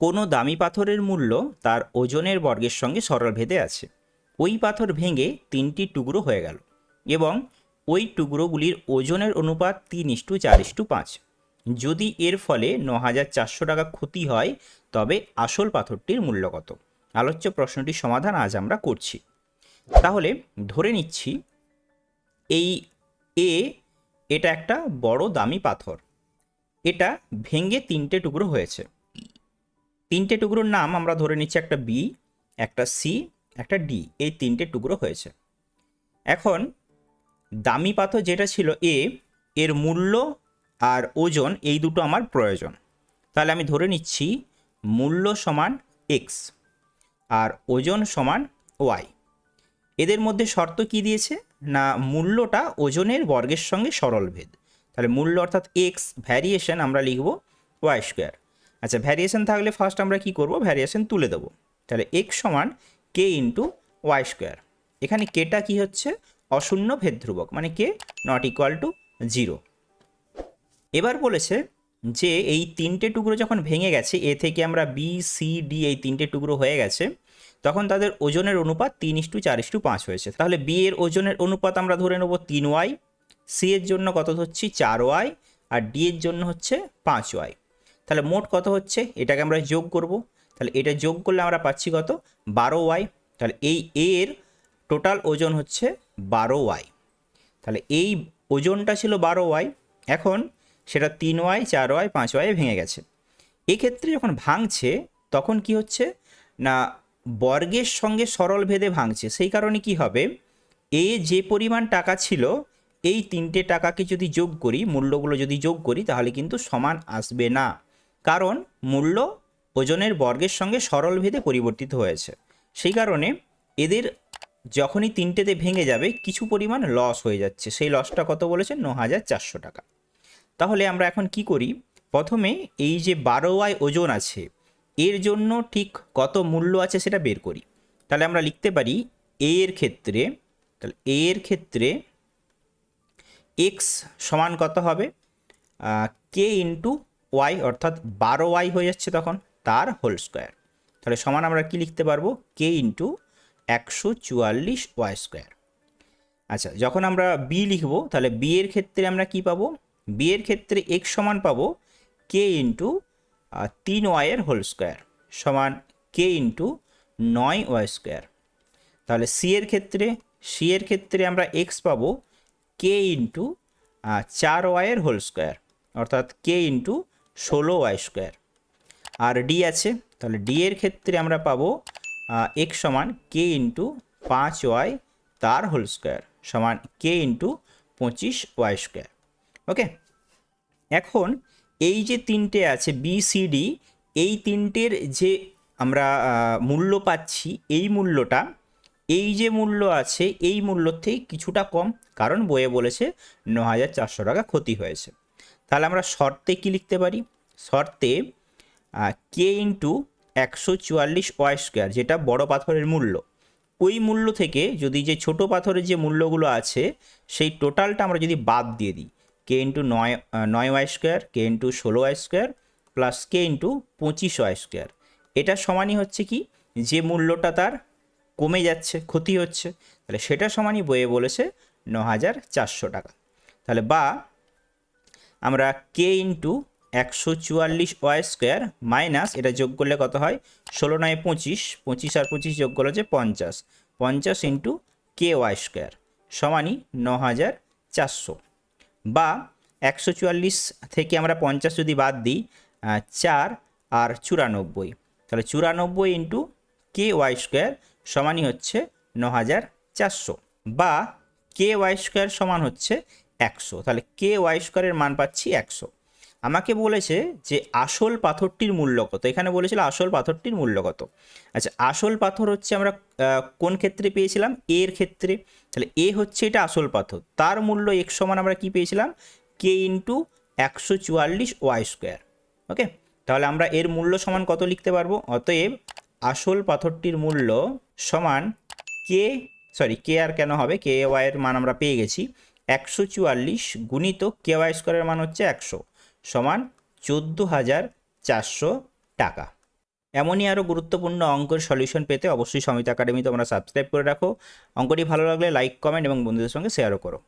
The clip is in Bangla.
কোনো দামি পাথরের মূল্য তার ওজনের বর্গের সঙ্গে সরলভেদে আছে। ওই পাথর ভেঙে 3টি টুকরো হয়ে গেল এবং ওই টুকরোগুলির ওজনের অনুপাত 3:4:5। যদি এর ফলে 9,400 টাকা ক্ষতি হয় তবে আসল পাথরটির মূল্য কত? আলোচ্য প্রশ্নটির সমাধান আজ আমরা করছি। তাহলে ধরে নিচ্ছি এই এটা একটা বড় দামি পাথর। এটা ভেঙে 3টে টুকরো হয়েছে। 3টে টুকরোর নাম আমরা ধরে নিচ্ছি, একটা বি, একটা সি, একটা ডি। এই 3টে টুকরো হয়েছে। এখন দামি পাথর যেটা ছিল এর মূল্য আর ওজন এই দুটো আমার প্রয়োজন। তাহলে আমি ধরে নিচ্ছি মূল্য সমান এক্স আর ওজন সমান ওয়াই। এদের মধ্যে শর্ত কি দিয়েছে না, মূল্যটা ওজনের বর্গের সঙ্গে সরলভেদ। তাহলে মূল্য অর্থাৎ এক্স, ভ্যারিয়েশন আমরা লিখব ওয়াই স্কোয়ার। আচ্ছা, ভ্যারিয়েশন থাকলে ফার্স্ট আমরা কি করব, ভ্যারিয়েশন তুলে দেবো। তাহলে এক্স সমান কে ইন্টু ওয়াই স্কোয়ার। এখানে কেটা কি হচ্ছে, অশূন্য ভেদ ধ্রুবক, মানে কে নট ইকুয়াল টু 0। এবার বলেছে যে এই 3টে টুকরো যখন ভেঙে গেছে, এ থেকে আমরা বি, সি, ডি এই 3টে টুকরো হয়ে গেছে, তখন তাদের ওজনের অনুপাত 3:4:5 হয়েছে। তাহলে বি এর ওজনের অনুপাত আমরা ধরে নেব 3y, সি এর জন্য কত হচ্ছে 4y, আর ডি এর জন্য হচ্ছে 5y। তাহলে মোট কত হচ্ছে, এটাকে আমরা যোগ করব। তাহলে এটা যোগ করলে আমরা পাচ্ছি কত, 12y। তাহলে এই এর টোটাল ওজন হচ্ছে 12y। তাহলে এই ওজনটা ছিল 12y, এখন সেটা 3y, 4y, 5y ভেঙে গেছে। এক্ষেত্রে যখন ভাঙছে তখন কি হচ্ছে না, বর্গের সঙ্গে সরল ভেদে ভাঙছে। সেই কারণে কি হবে, যে পরিমাণ টাকা ছিল এই 3টে টাকাকে যদি যোগ করি, মূল্যগুলো যদি যোগ করি, তাহলে কিন্তু সমান আসবে না, কারণ মূল্য ওজনের বর্গের সঙ্গে সরল ভেদে পরিবর্তিত হয়েছে। সেই কারণে এদের যখনই 3টেতে ভেঙে যাবে কিছু পরিমাণ লস হয়ে যাচ্ছে। সেই লসটা কত বলেছে, 9,400 টাকা। তাহলে আমরা এখন কি করি, প্রথমে এই যে 12y ওজন আছে এর জন্য ঠিক কত মূল্য আছে সেটা বের করি। তাহলে আমরা লিখতে পারি এর ক্ষেত্রে, তাহলে এর ক্ষেত্রে এক্স সমান কত হবে, কে ইন্টু ওয়াই, অর্থাৎ 12y হয়ে যাচ্ছে তখন, তার হোল স্কোয়ার। তাহলে সমান আমরা কি লিখতে পারবো, কে ইন্টু 144 ওয়াই স্কোয়ার। আচ্ছা, যখন আমরা বি লিখব তাহলে বি এর ক্ষেত্রে আমরা কি পাবো, বি এর ক্ষেত্রে এক্স সমান পাবো কে ইন্টু 3y এর হোল স্কোয়ার সমান কে ইন্টু 9y স্কোয়ার। তাহলে সি এর ক্ষেত্রে আমরা এক্স পাবো কে ইন্টু 4y এর হোল স্কোয়ার, অর্থাৎ কে ইন্টু 16y স্কোয়ার। আর ডি আছে, তাহলে ডি এর ক্ষেত্রে আমরা পাবো এক্স সমান কে ইন্টু 5y তার হোল স্কোয়ার সমান কে ইন্টু 25y স্কোয়ার। ওকে, এখন এই যে 3টে আছে বি, সি, ডি, এই 3টের যে আমরা মূল্য পাচ্ছি, এই মূল্যটা এই যে মূল্য আছে এই মূল্যর থেকে কিছুটা কম, কারণ বইয়ে বলেছে 9,400 টাকা ক্ষতি হয়েছে। তাহলে আমরা শর্তে কি লিখতে পারি, শর্তে কে ইন্টু 144 ওয়াই স্কোয়ার, যেটা বড় পাথরের মূল্য, ওই মূল্য থেকে যদি যে ছোট পাথরের যে মূল্যগুলো আছে সেই টোটালটা আমরা যদি বাদ দিয়ে দিই, কে ইন্টু 9y স্কোয়ার, কে ইন্টু 16y স্কোয়ার প্লাস কে ইন্টু 25y স্কোয়ার, এটা সমানই হচ্ছে কি, যে মূল্যটা তার কমে যাচ্ছে, ক্ষতি হচ্ছে, তাহলে সেটা সমানই বইয়ে বলেছে 9,400 টাকা। তাহলে বা আমরা কে ইন্টু 144 ওয়াই স্কোয়ার মাইনাস এটা যোগ করলে কত হয়, 16 9 25, 25 আর 25 যোগ করলে হচ্ছে 50, 50 ইন্টু কে ওয়াই স্কোয়ার সমানই 9,400। বা 144 থেকে আমরা 50 যদি বাদ দিই, 4 আর 94, তাহলে 94 ইন্টু কে ওয়াই স্কোয়ার সমানই হচ্ছে 9,400। বা কে ওয়াই স্কোয়ার সমান হচ্ছে 100, তাহলে কে ওয়াই স্কোয়ারের মান পাচ্ছি 100। আমাকে বলেছে যে আসল পাথরটির মূল্য কত, এখানে বলেছিল আসল পাথরটির মূল্য কত। আচ্ছা, আসল পাথর হচ্ছে আমরা কোন ক্ষেত্রে পেয়েছিলাম, এর ক্ষেত্রে। তাহলে এ হচ্ছে এটা আসল পাথর, তার মূল্য এক্স সমান আমরা কি পেয়েছিলাম, কে ইন্টু 144 ওয়াই স্কোয়ার। ওকে, তাহলে আমরা এর মূল্য সমান কত লিখতে পারবো, অতএব আসল পাথরটির মূল্য সমান কে আর কেন হবে, কে ওয়াই এর মান আমরা পেয়ে গেছি, 144 গুণিত কে ওয়াই স্কোয়ারের মান হচ্ছে 100 সমান 14,400 টাকা। এমনই আরও গুরুত্বপূর্ণ অঙ্কের সলিউশন পেতে অবশ্যই সমিত একাডেমি তোমরা সাবস্ক্রাইব করে রাখো। অঙ্কটি ভালো লাগলে লাইক কমেন্ট এবং বন্ধুদের সঙ্গে শেয়ারও করো।